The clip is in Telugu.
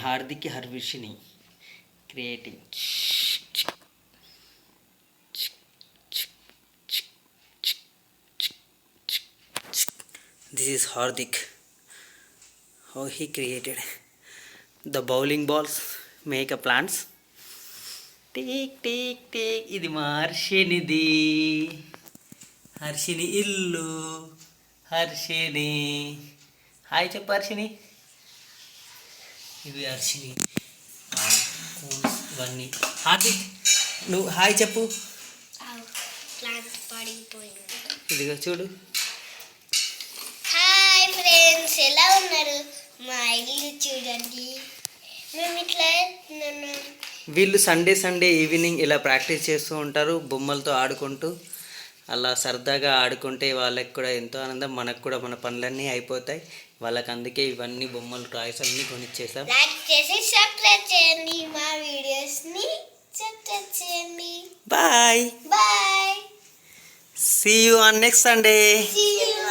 హార్దిక్ హర్విషిని creating. This is Hardik. How he created the bowling balls, make a plants. Take. ఇది మా హర్షినిది. హర్షిని ఇల్లు. హర్షిని హాయ్ చెప్పు హర్షిని. ఇవి హర్షిని ఇవన్నీ. హార్దిక్ నువ్వు హాయ్ చెప్పు. ఇదిగో చూడు. హాయ్ ఫ్రెండ్స్, ఎలా ఉన్నారు? మా ఇల్లు చూడండి. మేము ఇట్లా వీళ్ళు సండే ఈవినింగ్ ఇలా ప్రాక్టీస్ చేస్తూ ఉంటారు, బొమ్మలతో ఆడుకుంటూ. అలా సరదాగా ఆడుకుంటే వాళ్ళకి కూడా ఎంతో ఆనందం, మనకు కూడా మన పనులన్నీ అయిపోతాయి. వాళ్ళకి అందుకే ఇవన్నీ బొమ్మలు టాయ్స్ అన్నీ కొనిచ్చేసాం. లైక్ చేసి సబ్స్క్రైబ్ చేయండి, మా వీడియోస్ని సబ్స్క్రైబ్ చేయండి. Bye. Bye. See you on next Sunday. See you.